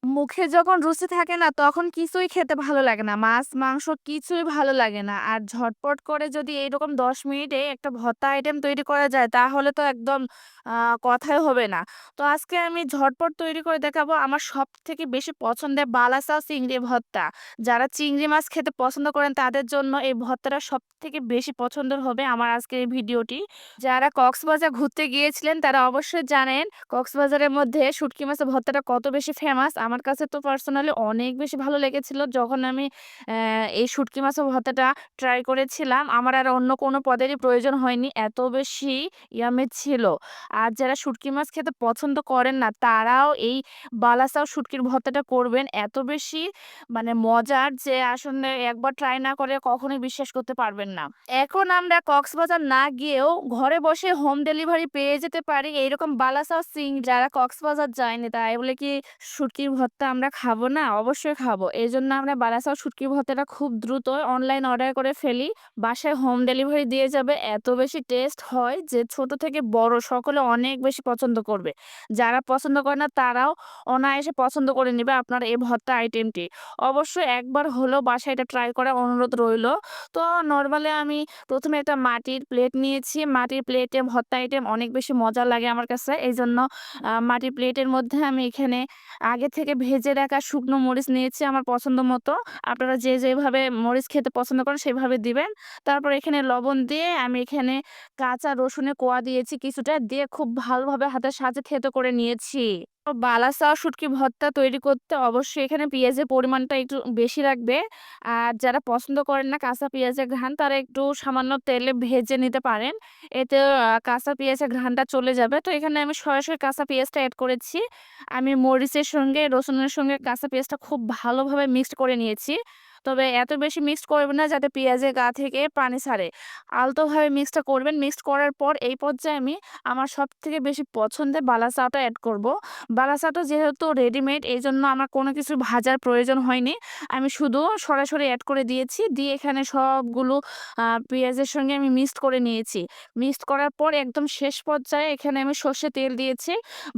মুখে যখন রুচি থাকে না তখন কিছুই খেতে ভালো লাগে না। মাছ, মাংস কিছুই ভালো লাগে না। আর ঝটপট করে যদি এইরকম ১০ মিনিটে একটা ভর্তা আইটেম তৈরি করা যায় তাহলে তো একদম আ কথাই হবে না। তো আজকে আমি ঝটপট তৈরি করে দেখাবো আমার সবথেকে বেশি পছন্দের বালাসা চিংড়ি ভর্তা। যারা চিংড়ি মাছ খেতে পছন্দ করেন তাদের জন্য এই ভর্তাটা সবথেকে বেশি পছন্দের হবে আমার আজকের এই ভিডিওটি। যারা কক্সবাজার ঘুরতে গিয়েছিলেন তারা অবশ্যই জানেন কক্সবাজারের মধ্যে শুঁটকি মাছের ভর্তাটা কত বেশি ফেমাস। আমার কাছে তো পার্সোনালি অনেক বেশি ভালো লেগেছিল যখন আমি এই শুঁটকি মাছের ভর্তাটা ট্রাই করেছিলাম। আমার আর অন্য কোনো পদেরই প্রয়োজন হয়নি। এত বেশি ইয়াম্মি ছিল। আর যারা শুঁটকি মাছ খেতে পছন্দ করেন না তারাও এই বালাসাও শুঁটকির ভর্তাটা করবেন। এত বেশি মানে মজার যে আসলে একবার ট্রাই না করে কখনোই বিশ্বাস করতে পারবেন না। এখন আমরা কক্সবাজার না গিয়েও ঘরে বসে হোম ডেলিভারি পেয়ে যেতে পারি এইরকম বালাসাও যারা কক্সবাজার যায়নি তাই বলে কি শুটকির ভর্তা আমরা খাবো না? অবশ্যই খাবো। এজন্য আমরা বালাসাও শুটকির ভর্তাটা খুব দ্রুত অনলাইন অর্ডার করে ফেলি। বাসায় হোম ডেলিভারি দিয়ে যাবে। এত বেশি টেস্ট হয় যে ছোট থেকে বড় সকলে অনেক বেশি পছন্দ করবে। যারা পছন্দ করে না তারাও অনায়াসে পছন্দ করে নিবে আপনার এই ভর্তা আইটেমটি। অবশ্যই একবার হলেও বাসায় এটা ট্রাই করার অনুরোধ রইলো। তো নরমালি আমি ১ম এ একটা মাটির প্লেট নিয়েছি। মাটির প্লেটে ভর্তা আইটেম অনেক বেশি মজা লাগে আমার কাছে। এইজন্য মাটির প্লেটের মধ্যে আমি এখানে আগে থেকে ভেজে রাখা শুকনো মরিচ নিয়েছি আমার পছন্দ মতো। আপনারা যে যেভাবে মরিচ খেতে পছন্দ করেন সেভাবে দিবেন। তারপর এখানে লবণ দিয়ে আমি এখানে কাঁচা রসুনের কোয়া দিয়েছি কিছুটা, দিয়ে খুব ভালোভাবে হাতের সাহায্যে থেতো করে নিয়েছি। বালাসা শুটকি ভর্তা তৈরি করতে অবশ্যই এখানে পেঁয়াজের পরিমাণটা একটু বেশি রাখবে। আর যারা পছন্দ করেন না কাঁচা পেঁয়াজের ঘ্রাণ তারা একটু সামান্য তেলে ভেজে নিতে পারেন। এতে কাঁচা পেঁয়াজের ঘ্রাণটা চলে যাবে। তো এখানে আমি সরাসরি কাঁচা পেঁয়াজটা এড করেছি। আমি মরিচের সঙ্গে রসুনের সঙ্গে কাঁচা পেঁয়াজটা খুব ভালোভাবে মিক্সড করে নিয়েছি। তবে এত বেশি মিক্সড করবেন না যাতে পেঁয়াজের গা থেকে পানি ছাড়ে। আলতোভাবে মিক্সটা করবেন। মিক্সড করার পর এই পর্যায়ে আমি আমার সবথেকে বেশি পছন্দের বালাসাটা এড করব। বালাসাটা যেহেতু রেডিমেড এইজন্য আমার কোনো কিছু ভাজার প্রয়োজন হয়নি। আমি শুধু সরাসরি এড করে দিয়েছি। দিয়ে এখানে সবগুলো পেঁয়াজের সঙ্গে আমি মিক্সড করে নিয়েছি। মিক্সড করার পর একদম শেষ পর্যায়ে এখানে আমি সর্ষের তেল দিয়েছি।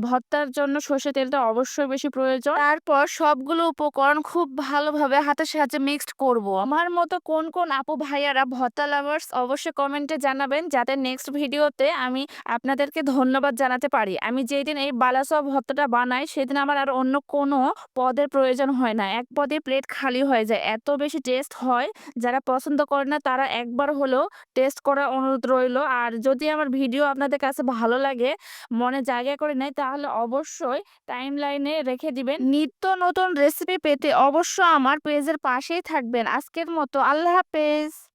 ভর্তার জন্য সর্ষের তেলটা অবশ্যই বেশি প্রয়োজন। তারপর সবগুলো উপকরণ খুব ভালোভাবে হাতের সাহায্যে মিক্সড করব। আমার মতো কোন, কোন আপু ভাইয়ারা ভর্তা লাভার্স অবশ্যই কমেন্টে জানাবেন যাতে নেক্সট ভিডিওতে আমি আপনাদেরকে ধন্যবাদ জানাতে পারি। আমি যেদিন এই বালাসা ভর্তাটা বানাই সেদিন আমার আর অন্য কোনো পদের প্রয়োজন হয় না। এক পদে প্লেট খালি হয়ে যায়। এত বেশি টেস্ট হয়। যারা পছন্দ করে না তারা একবার হলেও টেস্ট করার অনুরোধ রইলো। আর যদি আমার ভিডিও আপনাদের কাছে ভালো লাগে, মনে জায়গা করে নেয় তাহলে অবশ্যই টাইমলাইনে রেখে দিবেন। নিত্য নতুন রেসিপি পেতে অবশ্যই আমার পেজের পাশেই থাকবেন। আজকের মতো আল্লাহ হাফেজ।